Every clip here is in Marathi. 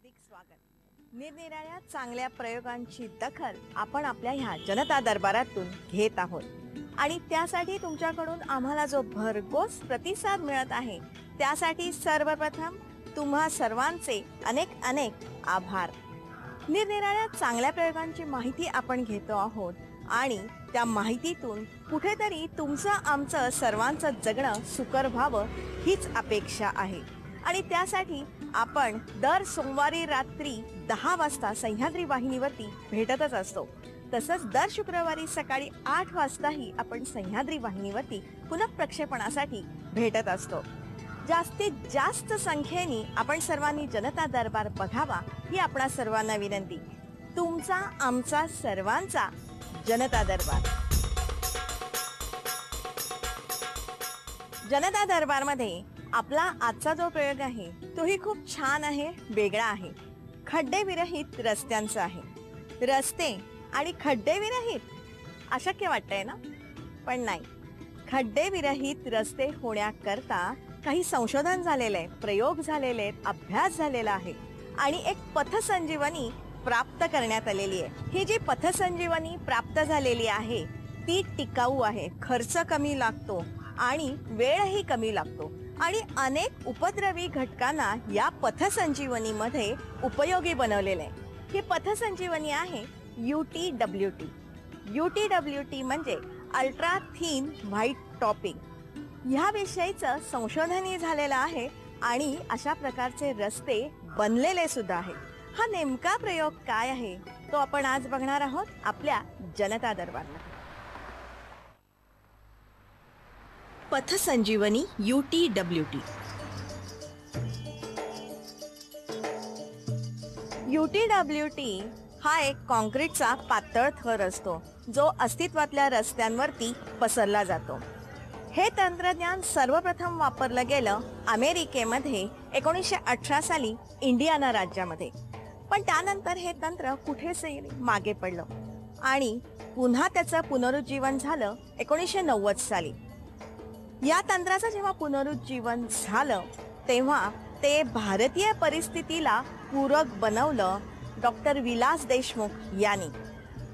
हार्दिक स्वागत। निरनिराळ्या चांगल्या प्रयोगांची दखल आपण आपल्या ह्या जनता दरबारातून घेत आहोत आणि त्यासाठी तुमच्याकडून आम्हाला जो भरघोस प्रतिसाद मिळत आहे त्यासाठी सर्वप्रथम तुम्हा सर्वांचे अनेक अनेक आभार। निरनिराळ्या चांगल्या प्रयोगांची माहिती आपण घेतो आहोत आणि त्या माहितीतून कुठेतरी तुमचं आमचं सर्वांचं जगणं सुकर व्हावं हीच अपेक्षा आहे आणि त्यासाठी आपण दर सोमवारी रात्री 10 वाजता सह्याद्री वाहिनीवरती भेटतच असतो। तसंच दर शुक्रवारी सकाळी 8 वाजताही आपण सह्याद्री वाहिनीवरती पुनः प्रक्षेपणासाठी भेटत असतो। जास्तीत जास्त संख्येने आपण सर्वांनी जनता दरबार बघावा ही आपणा सर्वांना विनंती। तुमचा आमचा सर्वांचा जनता दरबार। जनता दरबारमध्ये आपला आजचा जो प्रयोग आहे तोही खूप छान आहे, वेगळा आहे। खड्डे विरहित रस्त्यांचा आहे। रस्ते आणि खड्डे विरहित अशक्य वाटतंय ना, पण नाही, खड्डे विरहित रस्ते होण्याकरता काही संशोधन झालेलं आहे, प्रयोग झालेले आहेत, अभ्यास झालेला आहे आणि एक पथसंजीवनी प्राप्त करण्यात आलेली आहे। ही जी पथसंजीवनी प्राप्त झालेली आहे ती टिकाऊ आहे, खर्च कमी लागतो आणि वेळही कमी लागतो आणि अनेक उपद्रवी घटकांना या पथसंजीवनीमध्ये उपयोगी बनवलेले आहे। ही पथसंजीवनी आहे UTWT। UTWT म्हणजे अल्ट्रा थिन व्हाईट टॉपिंग। ह्या विषयीचं संशोधनही झालेलं आहे आणि अशा प्रकारचे रस्ते बनलेले सुद्धा आहेत। हा नेमका प्रयोग काय आहे तो आपण आज बघणार आहोत आपल्या जनता दरबारला। पथसंजीवनी UTWT। UTWT हा एक कॉन्क्रीटचा पातळ थर असतो जो अस्तित्वातल्या रस्त्यांवरती पसरला जातो। हे तंत्रज्ञान सर्वप्रथम वापरलं गेलं अमेरिकेमध्ये 1918 साली इंडियाना राज्यामध्ये, पण त्यानंतर हे तंत्र कुठेसे मागे पडलं आणि पुन्हा त्याचं पुनरुज्जीवन झालं 1990 साली। या तंत्राचं जेव्हा पुनरुज्जीवन झालं तेव्हा ते भारतीय परिस्थितीला पूरक बनवलं डॉक्टर विलास देशमुख यांनी।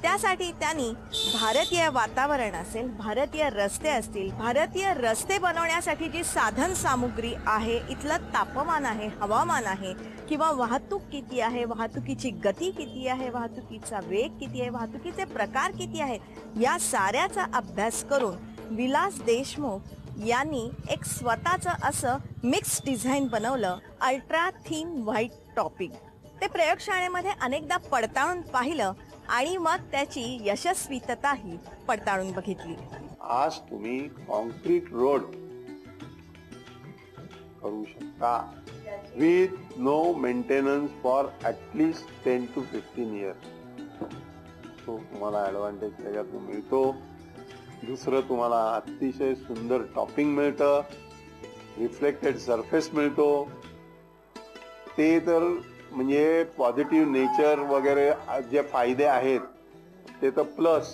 त्यासाठी त्यांनी भारतीय वातावरण असेल, भारतीय रस्ते असतील, भारतीय रस्ते बनवण्यासाठी जी साधन सामुग्री आहे, इथलं तापमान आहे, हवामान आहे किंवा वाहतूक किती आहे, वाहतुकीची गती किती आहे, वाहतुकीचा वेग किती आहे, वाहतुकीचे प्रकार किती आहे, या साऱ्याचा अभ्यास करून विलास देशमुख यांनी एक स्वतःचं असं मिक्स डिझाईन बनवलं, अल्ट्रा थिन व्हाईट टॉपिंग। ते प्रयोगशाळेमध्ये अनेकदा पडताळून पाहिलं आणि मग त्याची यशस्वीतताही पडताळून बघितली। आज तुम्ही कॉन्क्रीट रोड करू शकता with no maintenance for at least 10 to 15 years। तो तुम्हाला ॲडव्हान्टेज त्याच्यातून मिळतो। दुसरं, तुम्हाला अतिशय सुंदर टॉपिंग मिळतं, रिफ्लेक्टेड सरफेस मिळतो। ते तर म्हणजे पॉझिटिव्ह नेचर वगैरे जे फायदे आहेत ते तर प्लस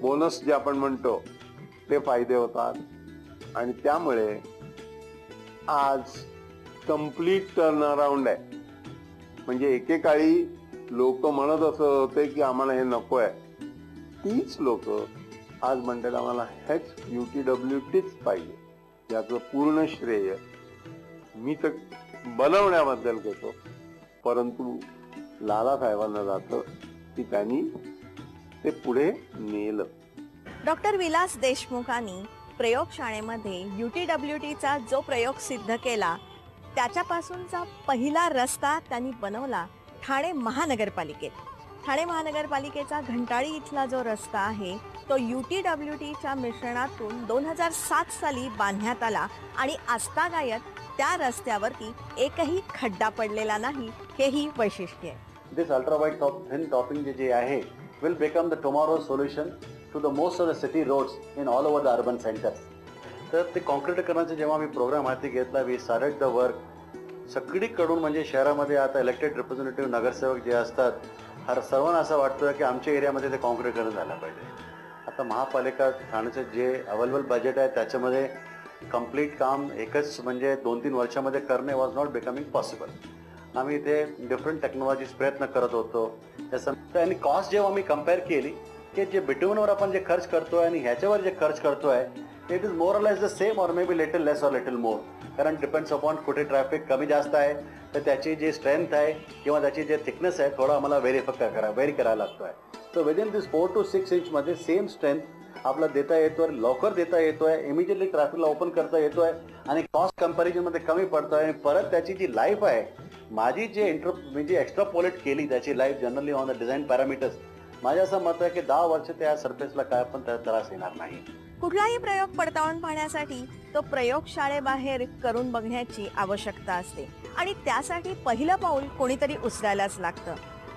बोनस जे आपण म्हणतो ते फायदे होतात आणि त्यामुळे आज कम्प्लीट टर्न अराउंड आहे। म्हणजे एकेकाळी लोक म्हणत असत होते की आम्हाला हे नको आहे, तीच लोक आज म्हणतात आम्हाला हेच UTWTच पाहिजे। याचं पूर्ण श्रेय मी तर बनवण्याबद्दल घेतो, परंतु लाला साहेबांना जातं की त्यांनी ते पुढे नेलं। डॉक्टर विलास देशमुखांनी प्रयोगशाळेमध्ये UTWTचा जो प्रयोग सिद्ध केला त्याच्यापासूनचा पहिला रस्ता त्यांनी बनवला ठाणे महानगरपालिकेत। ठाणे महानगरपालिकेचा घंटाळी इथला जो रस्ता आहे तो UTWTच्या मिश्रणातून 2007 साली बांधण्यात आला आणि आजतागायत त्या रस्त्यावरती एकही खड्डा पडलेला नाही, हेही वैशिष्ट्य आहे। This ultra wide thin topping जे आहे will become the tomorrow solution to the most of the city roads in all over the urban centres. तर ते कॉन्क्रीटीकरणाचे जेव्हा मी प्रोग्राम हाती घेतला, वी स्टार्टेड द वर्क सगळीकडून। म्हणजे शहरामध्ये आता इलेक्टेड रिप्रेझेंटेटिव्ह नगरसेवक जे असतात हर सर्वांना असं वाटतं की आमच्या एरियामध्ये ते कॉन्क्रीटीकरण झालं पाहिजे। आता महापालिका ठाण्याचं जे अवेलेबल बजेट आहे त्याच्यामध्ये कंप्लीट काम एकच म्हणजे 2-3 वर्षामध्ये करणे वॉज नॉट बिकमिंग पॉसिबल। आम्ही इथे डिफरंट टेक्नॉलॉजीज प्रयत्न करत होतो. आणि कॉस्ट जेव्हा आम्ही कम्पेअर केली की जे बिटुमनवर आपण जे खर्च करतोय आणि ह्याच्यावर जे खर्च करतोय it is more or less the same or may be little less or little more. कारण डिपेंड्स अपॉन कुठे ट्रॅफिक कमी जास्त आहे तर त्याची जी स्ट्रेंथ आहे किंवा त्याची जे थिकनेस आहे थोडा आम्हाला व्हेरी करायला लागतो आहे. सो विदिन दिस 4 to 6 इंचमध्ये सेम स्ट्रेंथ आपला देता येतोय, लवकर देता येतोय, इमिजिएटली ट्रॅफिकला ओपन करता येतोय आणि कॉस्ट कंपॅरिझनमध्ये कमी पडतोय. आणि परत त्याची जी लाईफ आहे माझी मी जी एक्स्ट्रापोलेट केली त्याची life generally on the design parameters, माझं असं मत आहे की 10 वर्ष त्या सरफेसला काय पण त्याला त्रास येणार नाही. कुठलाही प्रयोग पडताळून पाहण्यासाठी तो प्रयोगशाळेबाहेर करून बघण्याची आवश्यकता असते आणि त्यासाठी पहिलं पाऊल कोणीतरी उचलायलाच लागतं.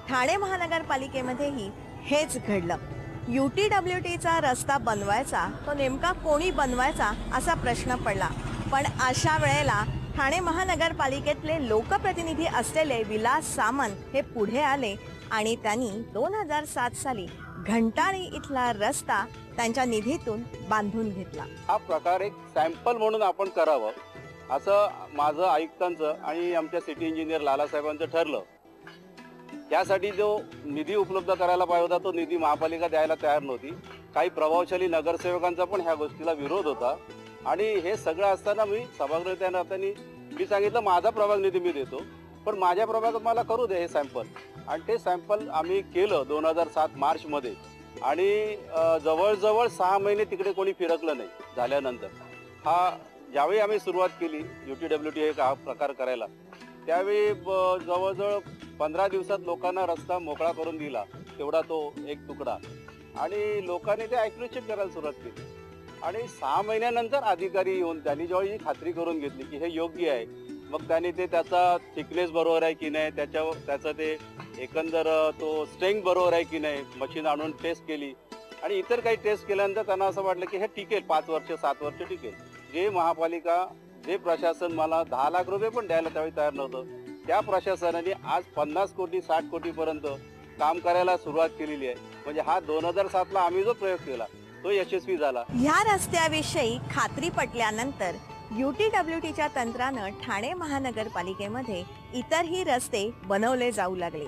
ठाणे महानगरपालिकेमध्येही हेच घडलं. UTWTचा रस्ता बनवायचा तो नेमका कोणी बनवायचा असा प्रश्न पडला. पण अशा वेळेला ठाणे महानगरपालिकेतले लोकप्रतिनिधी असलेले विलास सामंत हे पुढे आले आणि त्यांनी 2007 साली घंटाळी इथला रस्ता त्यांच्या निधीतून बांधून घेतला. हा प्रकार एक सॅम्पल म्हणून आपण करावं असं माझं आयुक्तांचं आणि आमच्या सिटी इंजिनियर लालासाहेबांचं ठरलं. त्यासाठी जो निधी उपलब्ध करायला पाहिजे होता तो निधी महापालिका द्यायला तयार नव्हती. काही प्रभावशाली नगरसेवकांचा पण ह्या गोष्टीला विरोध होता आणि हे सगळं असताना मी सभागृह त्या नात्याने मी सांगितलं माझा प्रभाग निधी मी देतो पण माझ्या प्रभागात मला करू दे हे सॅम्पल. आणि ते सॅम्पल आम्ही केलं 2007 मार्चमध्ये आणि जवळजवळ 6 महिने तिकडे कोणी फिरकलं नाही. झाल्यानंतर ज्यावेळी आम्ही सुरुवात केली UTWT हे हा प्रकार करायला त्यावेळी जवळजवळ 15 दिवसात लोकांना रस्ता मोकळा करून दिला तेवढा तो एक तुकडा आणि लोकांनी ते ॲक्युरेट करायला सुरुवात केली. आणि 6 महिन्यानंतर अधिकारी येऊन त्यांनी जेव्हा ही खात्री करून घेतली की हे योग्य आहे मग त्यांनी ते त्याचा थिकनेस बरोबर आहे की नाही त्याचं ते एकंदर तो स्ट्रेंथ बरोबर आहे की नाही मशीन आणून टेस्ट केली आणि इतर काही टेस्ट केल्यानंतर त्यांना असं वाटलं की हे टिकेल 5 वर्ष 7 वर्ष टिकेल. जे महापालिका जे प्रशासन मला 10 लाख रुपये पण द्यायला त्यावेळी तयार नव्हतं त्या प्रशासनाने आज 50 कोटी 60 कोटीपर्यंत काम करायला सुरुवात केलेली आहे. म्हणजे हा 2007 ला आम्ही जो प्रयोग केला तो यशस्वी झाला. ह्या रस्त्याविषयी खात्री पटल्यानंतर UTWTच्या तंत्रानं ठाणे महानगरपालिकेमध्ये इतरही रस्ते बनवले जाऊ लागले.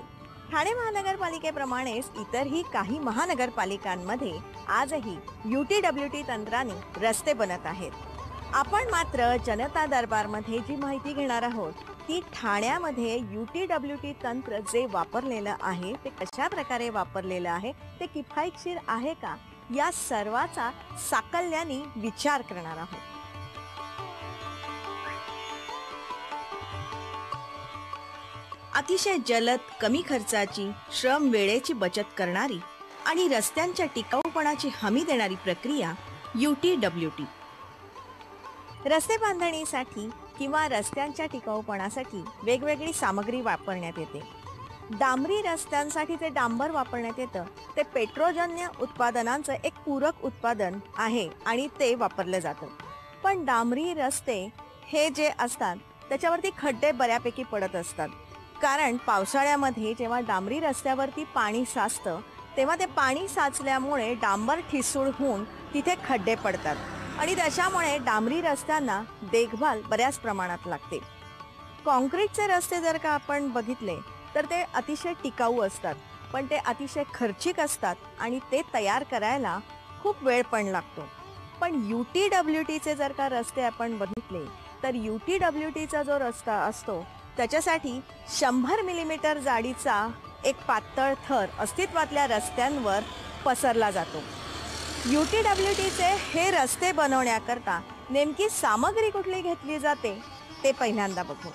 ठाणे महानगरपालिकेप्रमाणेच इतरही काही महानगरपालिकांमध्ये आजही UTWT तंत्राने रस्ते बनत आहेत. आपण मात्र जनता दरबारमध्ये जी माहिती घेणार आहोत ती ठाण्यामध्ये UTWT तंत्र जे वापरलेलं आहे ते कशा प्रकारे वापरलेलं आहे ते किफायतशीर आहे का या सर्वाचा साकल्याने विचार करणार आहोत. अतिशय जलद कमी खर्चाची श्रम वेळेची बचत करणारी आणि रस्त्यांच्या टिकाऊपणाची हमी देणारी प्रक्रिया UTWT. रस्ते बांधणीसाठी किंवा रस्त्यांच्या टिकाऊपणासाठी वेगवेगळी सामग्री वापरण्यात येते. डांबरी रस्त्यांसाठी ते डांबर वापरण्यात येतं. ते पेट्रोजन्य उत्पादनांचं एक पूरक उत्पादन आहे आणि ते वापरलं जातं. पण डांबरी रस्ते हे जे असतात त्याच्यावरती खड्डे बऱ्यापैकी पडत असतात कारण पावसाळ्यामध्ये जेव्हा डांबरी रस्त्यावरती पाणी साचतं तेव्हा ते पाणी साचल्यामुळे डांबर ठिसूळ होऊन तिथे खड्डे पडतात आणि त्याच्यामुळे डांबरी रस्त्यांना देखभाल बऱ्याच प्रमाणात लागते. कॉन्क्रीटचे रस्ते जर का आपण बघितले तर ते अतिशय टिकाऊ असतात पण ते अतिशय खर्चिक असतात आणि ते तयार करायला खूप वेळ पण लागतो. पण UTWTचे जर का रस्ते आपण बघितले तर UTWTचा जो रस्ता असतो त्याच्यासाठी 100 मिलीमीटर जाडीचा एक पातळ थर अस्तित्वातल्या रस्त्यांवर पसरला जातो. UTWTचे हे रस्ते बनवण्याकरता नेमकी सामग्री कुठली घेतली जाते ते पहिल्यांदा बघू.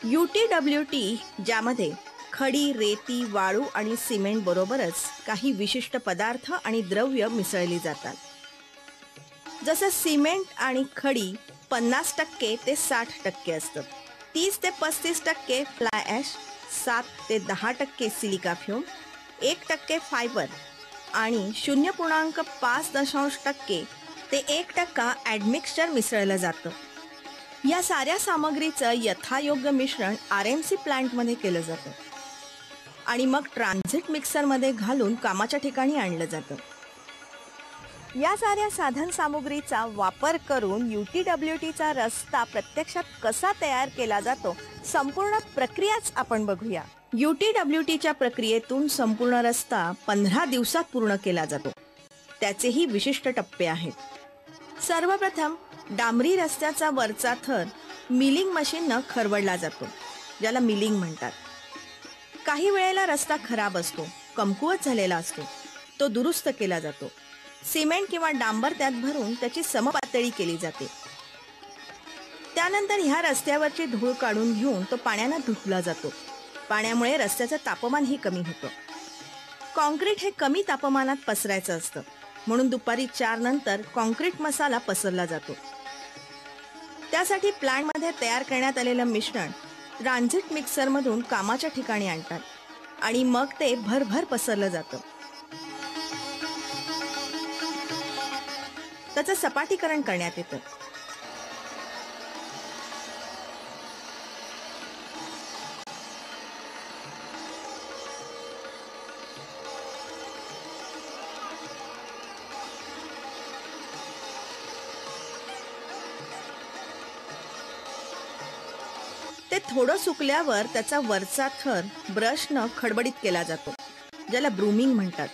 UTWT ज्यामध्ये खडी, रेती, वाळू आणि सिमेंट बरोबरच काही विशिष्ट पदार्थ आणि द्रव्य मिसळली जातात. जसं सिमेंट आणि खडी 50% ते 60% असतं. 30 ते 35% फ्लाय ॲश, 7 ते 10% सिलिका फ्यूम, 1% फायबर आणि 0.5% ते 1% ॲडमिक्सचर मिसळलं जातं. या साऱ्या सामग्रीचं यथायोग्य मिश्रण RMC प्लांटमध्ये केलं जातं आणि मग ट्रान्झिट मिक्सरमध्ये घालून कामाच्या ठिकाणी आणलं जातं. या साऱ्या साधन सामुग्रीचा वापर करून UTWTचा रस्ता प्रत्यक्षात कसा तयार केला जातो, संपूर्ण प्रक्रियाच आपण बघूया. UTWTच्या प्रक्रियेतून संपूर्ण रस्ता 15 दिवसात पूर्ण केला जातो. त्याचेही विशिष्ट टप्पे आहेत. सर्वप्रथम डांबरी रस्त्याचा वरचा थर मिलिंग मशीननं खरवडला जातो, ज्याला मिलिंग म्हणतात. काही वेळेला रस्ता खराब असतो, कमकुवत झालेला असतो, तो दुरुस्त केला जातो. सिमेंट किंवा डांबर त्यात भरून त्याची समपातळी केली जाते. त्यानंतर ह्या रस्त्यावरची धूळ काढून घेऊन तो पाण्यानं धुतला जातो. पाण्यामुळे रस्त्याचं तापमानही कमी होतं. कॉन्क्रीट हे कमी तापमानात पसरायचं असतं, म्हणून दुपारी 4 नंतर कॉन्क्रीट मसाला पसरला जातो. त्यासाठी प्लांटमध्ये तयार करण्यात आलेलं मिश्रण ट्रान्झिट मिक्सरमधून कामाच्या ठिकाणी आणतात आणि मग ते भरभर पसरलं जातं. त्याचं सपाटीकरण करण्यात येतं. ते थोडं सुकल्यावर त्याचा वरचा थर ब्रशनं खडबडीत केला जातो, ज्याला ब्रूमिंग म्हणतात.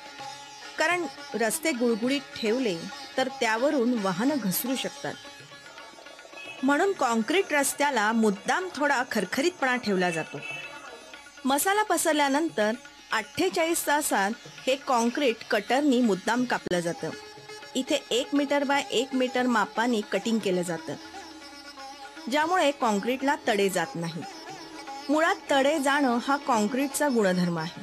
कारण रस्ते गुळगुळीत ठेवले तर त्यावरून वाहनं घसरू शकतात. म्हणून कॉन्क्रीट रस्त्याला मुद्दाम थोडा खरखरीतपणा ठेवला जातो. मसाला पसरल्यानंतर 48 तासात हे कॉन्क्रीट कटरनी मुद्दाम कापलं जातं. इथे 1 मीटर बाय 1 मीटर मापाने कटिंग केलं जातं, ज्यामुळे कॉन्क्रीटला तडे जात नाही. मुळात तडे जाणं हा कॉन्क्रीटचा गुणधर्म आहे.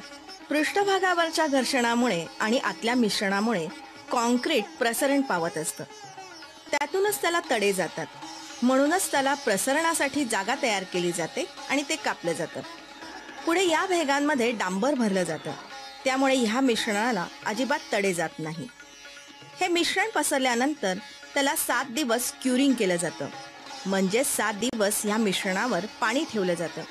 पृष्ठभागावरच्या घर्षणामुळे आणि आतल्या मिश्रणामुळे कॉन्क्रीट प्रसरण पावत असतं. त्यातूनच त्याला तडे जातात. म्हणूनच त्याला प्रसरणासाठी जागा तयार केली जाते आणि ते कापलं जातं. पुढे या भेगांमध्ये डांबर भरलं जातं. त्यामुळे ह्या मिश्रणाला अजिबात तडे जात नाही. हे मिश्रण पसरल्यानंतर त्याला 7 दिवस क्युरिंग केलं जातं. म्हणजे 7 दिवस या मिश्रणावर पाणी ठेवलं जातं.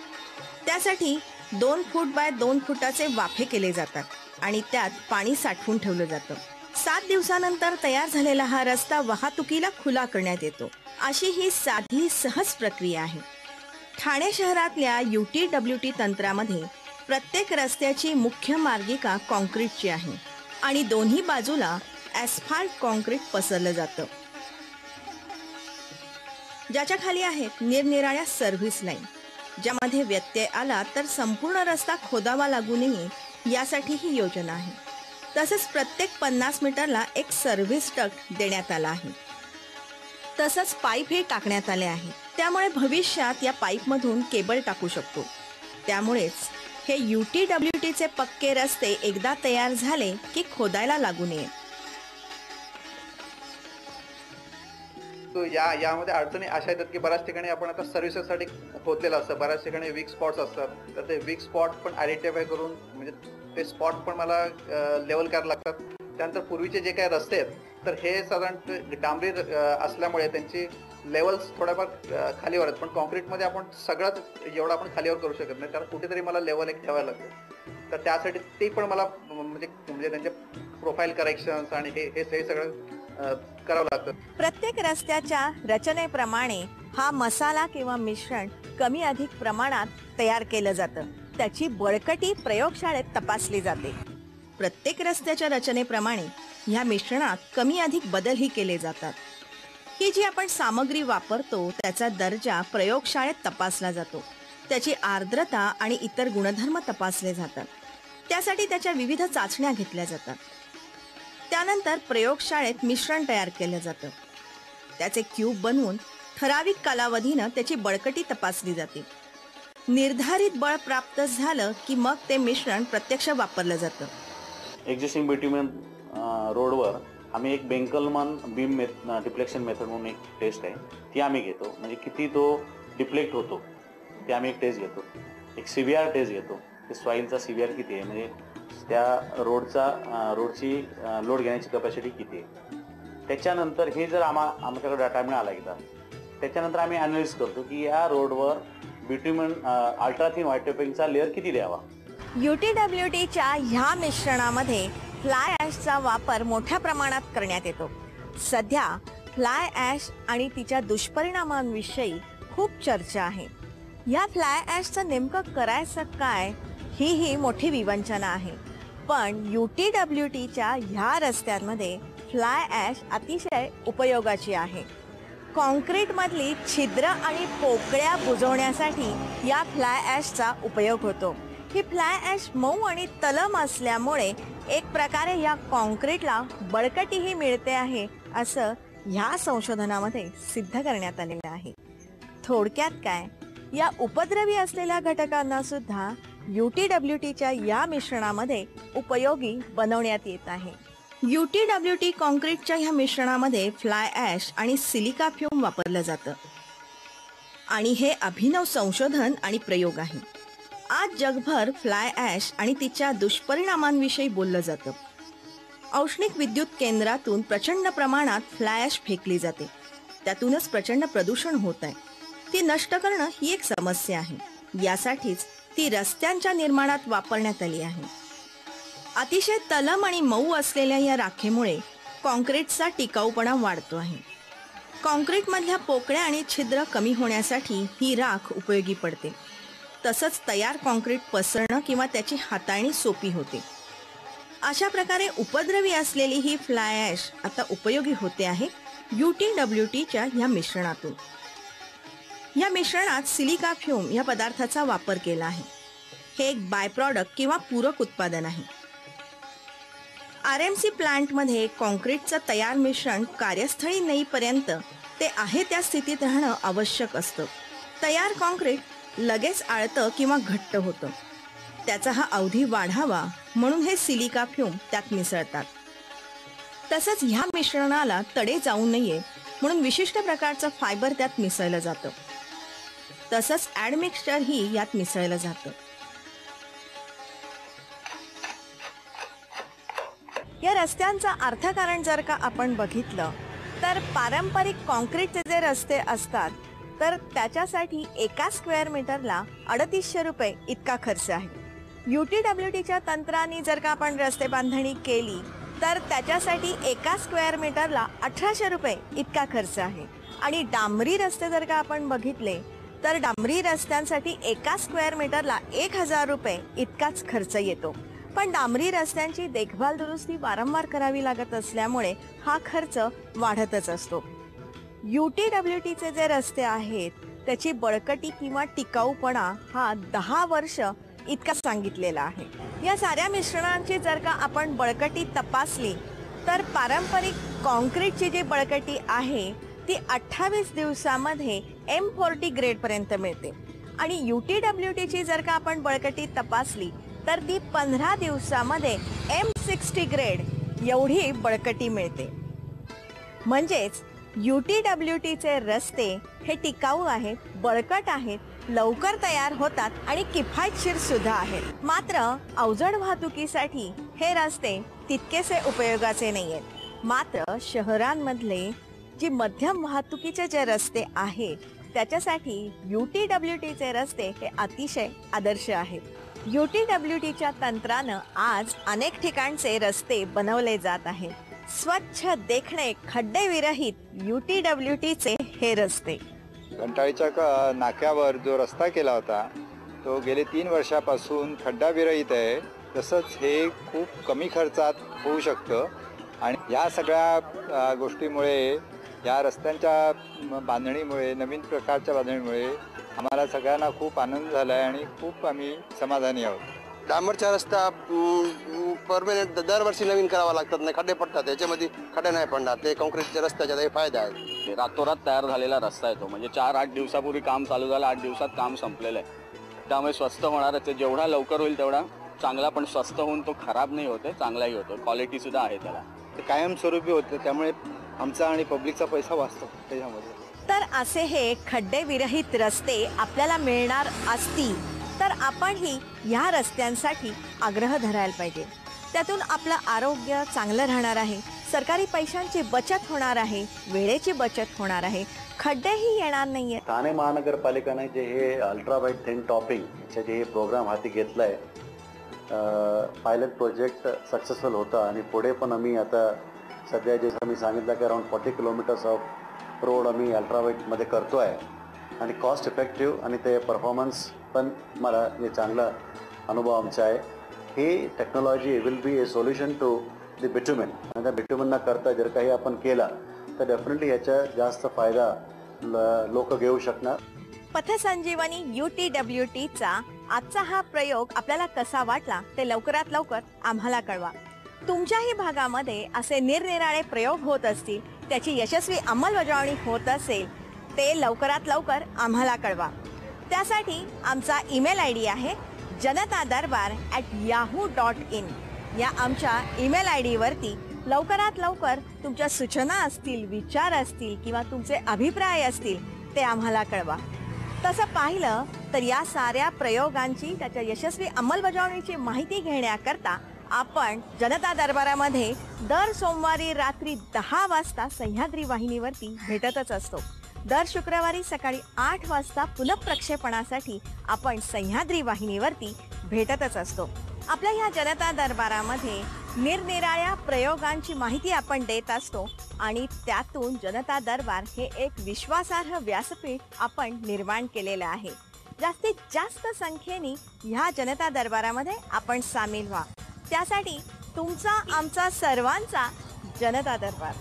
त्यासाठी 2 फूट बाय 2 फुटाचे वाफे केले जातात आणि त्यात पाणी साठवून ठेवलं जातं. 7 दिवसानंतर तयार झालेला हा रस्ता वाहतुकीला खुला करण्यात येतो. अशी ही साधी सहज प्रक्रिया आहे. ठाणे शहरातल्या UTWT तंत्रामध्ये प्रत्येक रस्त्याची मुख्य मार्गिका कॉन्क्रीटची आहे आणि दोन्ही बाजूला ॲस्फाल्ट कॉन्क्रीट पसरलं जातं, ज्याच्या खाली आहेत निरनिराळ्या सर्व्हिस लाईन. ज्यामध्ये व्यत्यय आला तर संपूर्ण रस्ता खोदावा लागू नये यासाठी ही योजना आहे. तसेच प्रत्येक 50 मीटरला एक सर्व्हिस ट्रक देण्यात आला आहे. तसंच पाईपही टाकण्यात आले आहे. त्यामुळे भविष्यात या पाईपमधून केबल टाकू शकतो. त्यामुळेच हे UTWTचे पक्के रस्ते एकदा तयार झाले की खोदायला लागू नये. तो यामध्ये अडचणी अशा येतात की बऱ्याच ठिकाणी आपण आता सर्व्हिसेससाठी खोदलेलं असतं. बऱ्याच ठिकाणी वीक स्पॉट्स असतात. तर ते वीक स्पॉट पण आयडेंटिफाय करून म्हणजे ते स्पॉट पण मला लेवल करायला लागतात. त्यानंतर पूर्वीचे जे काही रस्ते आहेत तर हे साधारण डांबरी असल्यामुळे त्यांची लेवल्स थोड्याफार खालीवर आहेत. पण कॉन्क्रीटमध्ये आपण सगळंच एवढं आपण खालीवर करू शकत नाही. त्याला कुठेतरी मला लेवल एक ठेवायला लागतं. तर त्यासाठी ते पण मला म्हणजे त्यांचे प्रोफाईल करेक्शन्स आणि हे सगळं करावं लागतं. प्रत्येक रस्त्याच्या रचनेप्रमाणे हा मसाला किंवा मिश्रण कमी अधिक प्रमाणात तयार केलं जातं. त्याची बळकटी प्रयोगशाळेत तपासली जाते. प्रत्येक रस्त्याच्या रचनेप्रमाणे ह्या मिश्रणात कमी अधिक बदलही केले जातात. ही जी आपण सामग्री वापरतो त्याचा दर्जा प्रयोगशाळेत तपासला जातो. त्याची आर्द्रता आणि इतर गुणधर्म तपासले जातात. त्यासाठी त्याच्या विविध चाचण्या घेतल्या जातात. त्यानंतर प्रयोगशाळेत मिश्रण तयार केलं जातं. त्याचे क्यूब बनवून ठराविक कालावधीनं त्याची बळकटी तपासली जाते. निर्धारित बळ प्राप्त झालं की मग ते मिश्रण प्रत्यक्ष वापरलं जातं. एक्झिस्टिंग बिट्युमेन रोडवर आम्ही एक बेंकलमन बीम डिफ्लेक्शन मेथड म्हणून एक टेस्ट आहे, ती आम्ही घेतो. म्हणजे किती तो डिफ्लेक्ट होतो ते आम्ही एक टेस्ट घेतो. एक CBR टेस्ट घेतो, ते सॉईलचा CBR किती आहे, म्हणजे त्या रोडची लोड घेण्याची कपॅसिटी किती आहे. त्याच्यानंतर हे जर आमच्याकडे डाटा मिळाला एकदा, त्याच्यानंतर आम्ही ॲनालिसिस करतो की या रोडवर बिट्युमेन अल्ट्राथिन व्हाईट टॉपिंगचा लेअर किती द्यावा. UTWTच्या ह्या मिश्रणामध्ये फ्लाय ॲशचा वापर मोठ्या प्रमाणात करण्यात येतो. सध्या फ्लाय ॲश आणि तिच्या दुष्परिणामांविषयी खूप चर्चा आहे. या फ्लाय ॲशचं नेमकं करायचं काय ही मोठी विवंचना आहे. पण UTWTच्या ह्या रस्त्यांमध्ये फ्लाय ॲश अतिशय उपयोगाची आहे. कॉन्क्रीटमधली छिद्र आणि पोकळ्या बुजवण्यासाठी या फ्लाय ॲशचा उपयोग होतो. ही फ्लाय ॲश मऊ आणि तलम असल्यामुळे एक प्रकारे या कॉन्क्रीटला बळकटीही मिळते आहे, असं ह्या संशोधनामध्ये सिद्ध करण्यात आलेलं आहे. थोडक्यात काय, या उपद्रवी असलेल्या घटकांना सुद्धा UTWTच्या या मिश्रणामध्ये उपयोगी बनवण्यात येत आहे. UTWT कॉन्क्रीटच्या ह्या मिश्रणामध्ये फ्लाय ॲश आणि सिलिका फ्यूम वापरलं जातं आणि हे अभिनव संशोधन आणि प्रयोग आहे. आज जगभर फ्लाय ॲश आणि तिच्या दुष्परिणामांविषयी बोललं जातं. औष्णिक विद्युत केंद्रातून प्रचंड प्रमाणात फ्लाय ॲश फेकली जाते. त्यातूनच प्रचंड प्रदूषण होत आहे. ती नष्ट करणं ही एक समस्या आहे. यासाठीच ती रस्त्यांच्या निर्माणात वापरण्यात आली आहे. अतिशय तलम आणि मऊ असलेल्या या राखेमुळे कॉन्क्रीटचा टिकाऊपणा वाढतो आहे. कॉन्क्रीटमधल्या पोकळ्या आणि छिद्र कमी होण्यासाठी ही राख उपयोगी पडते. तसंच तयार कॉन्क्रीट पसरणं किंवा त्याची हाताळणी सोपी होते. अशा प्रकारे उपद्रवी असलेली ही फ्लाय ॲश आता उपयोगी होते आहे UTWTच्या ह्या मिश्रणातून. या मिश्रणात सिलिका फ्यूम या पदार्थाचा वापर केला आहे. हे एक बाय प्रॉडक्ट किंवा पूरक उत्पादन आहे. RMC प्लांटमध्ये कॉन्क्रीटचं तयार मिश्रण कार्यस्थळी नेईपर्यंत ते आहे त्या स्थितीत राहणं आवश्यक असतं. तयार कॉन्क्रीट लगेच आळतं किंवा घट्ट होतं. त्याचा हा अवधी वाढावा म्हणून हे सिलिका फ्यूम त्यात मिसळतात. तसंच ह्या मिश्रणाला तडे जाऊ नये म्हणून विशिष्ट प्रकारचं फायबर त्यात मिसळलं जातं. तसंच ॲडमिक्सचर ही यात मिसळलं जातं. या रस्त्यांचं अर्थकारण जर का आपण बघितलं तर पारंपरिक कॉन्क्रीटचे जे रस्ते असतात तर त्याच्यासाठी एका स्क्वेअर मीटरला 3800 रुपये इतका खर्च आहे. UTWTच्या तंत्राने जर का आपण रस्ते बांधणी केली तर त्याच्यासाठी एका स्क्वेअर मीटरला 1800 रुपये इतका खर्च आहे. आणि डांबरी रस्ते जर का आपण बघितले तर डांबरी रस्त्यांसाठी एका स्क्वेअर मीटरला 1000 रुपये इतकाच खर्च येतो. पण डांबरी रस्त्यांची देखभाल दुरुस्ती वारंवार करावी लागत असल्यामुळे हा खर्च वाढतच असतो. UTWTचे जे रस्ते आहेत त्याची बळकटी किंवा टिकाऊपणा हा 10 वर्ष इतका सांगितलेला आहे. या साऱ्या मिश्रणांची जर का आपण बळकटी तपासली तर पारंपरिक कॉन्क्रीटची जी बळकटी आहे ती 28 दिवसामध्ये M40 ग्रेडपर्यंत मिळते आणि UTWTची जर का आपण बळकटी तपासली तर ती 15 दिवसामध्ये M60 ग्रेड एवढी बळकटी मिळते. म्हणजेच UTWTचे रस्ते हे टिकाऊ आहेत, बळकट आहेत, लवकर तयार होतात आणि किफायतशीर सुद्धा आहेत. मात्र अवजड वाहतुकीसाठी हे रस्ते तितकेसे उपयोगाचे नाहीयेत. मात्र शहरांमधले जी मध्यम वाहतुकीचे जे रस्ते आहेत त्याच्यासाठी UTWTचे रस्ते हे अतिशय आदर्श आहेत. UTWTच्या तंत्रानं आज अनेक ठिकाणचे रस्ते बनवले जात आहेत. स्वच्छ देखणे खड्डे विरहित UTWTचे हे रस्ते. घंटाळीच्या नाक्यावर जो रस्ता केला होता तो गेले 3 वर्षापासून खड्डाविरहित आहे. तसंच हे खूप कमी खर्चात होऊ शकतं आणि या सगळ्या गोष्टीमुळे या रस्त्यांच्या बांधणीमुळे नवीन प्रकारच्या बांधणीमुळे आम्हाला सगळ्यांना खूप आनंद झाला आहे आणि खूप आम्ही समाधानी आहोत. डांबरचा रस्ता परमनंट दरवर्षी नवीन करावा लागतात, नाही खड्डे पडतात, याच्यामध्ये खड्डे नाही पडणार. ते कॉन्क्रीटच्या रस्त्याचा काही फायदा आहे. रातोरात तयार झालेला रस्ता आहे तो, म्हणजे 4-8 दिवसापूर्वी काम चालू झालं, 8 दिवसात काम संपलेलं आहे. त्यामुळे स्वस्त होणारच आहे. जेवढा लवकर होईल तेवढा चांगला, पण स्वस्त होऊन तो खराब नाही होते, चांगलाही होतो, क्वालिटी सुद्धा आहे त्याला. ते कायमस्वरूपी होते, त्यामुळे आमचा आणि पब्लिकचा पैसा वाचतो त्याच्यामध्ये. तर असे हे खड्डे विरहित रस्ते आपल्याला मिळणार असतील तर आपणही ह्या रस्त्यांसाठी आग्रह धरायला पाहिजे. त्यातून आपलं आरोग्य चांगलं राहणार आहे, सरकारी पैशांची बचत होणार आहे, वेळेची बचत होणार आहे, खड्डेही येणार नाहीये. ठाणे महानगरपालिकेने जे हे अल्ट्रा वाईड थिन टॉपिंगचे जे हे प्रोग्राम हाती घेतला आहे, पायलट प्रोजेक्ट सक्सेसफुल होता आणि पुढे पण आम्ही आता सध्या जसं मी सांगितलं की अराउंड 40 किलोमीटर्स ऑफ रोड आम्ही अल्ट्रावाईटमध्ये करतो आहे आणि कॉस्ट इफेक्टिव्ह आणि ते परफॉर्मन्स पण मला हे चांगला अनुभव आमचा आहे. ही technology will be a solution to the bitumen आणि त्या बिट्युमेन न करता जर काही आपण केला तर डेफिनेटली याचा जास्त फायदा लोक घेऊ शकणार. पथसंजीवनी UTWTचा आजचा हा प्रयोग आपल्याला कसा वाटला ते लवकरात लवकर आम्हाला कळवा. तुमच्याही भागामध्ये असे निरनिराळे प्रयोग होत असतील, त्याची यशस्वी अंमलबजावणी होत असेल ते लवकरात लवकर आम्हाला कळवा. त्यासाठी आमचा ईमेल ID आहे janatadarbhar@yahoo.in. या आमच्या ईमेल ID वरती लवकरात लवकर तुमच्या सूचना असतील, विचार असतील किंवा तुमचे अभिप्राय असतील ते आम्हाला कळवा. तसं पाहिलं तर या साऱ्या प्रयोगांची, त्याच्या यशस्वी अंमलबजावणीची माहिती घेण्याकरता आपण जनता दरबारामध्ये दर सोमवारी रात्री 10 वाजता सह्याद्री वाहिनीवरती भेटतच असतो. दर शुक्रवारी सकाळी 8 वाजता पुनःप्रक्षेपणासाठी आपण सह्याद्री वाहिनीवरती भेटतच असतो. आपल्या ह्या जनता दरबारामध्ये निरनिराळ्या प्रयोगांची माहिती आपण देत असतो आणि त्यातून जनता दरबार हे एक विश्वासार्ह व्यासपीठ आपण निर्माण केलेलं आहे. जास्तीत जास्त संख्येने ह्या जनता दरबारामध्ये आपण सामील व्हा. त्यासाठी तुमचा, आमचा सर्वांचा जनता दरबार.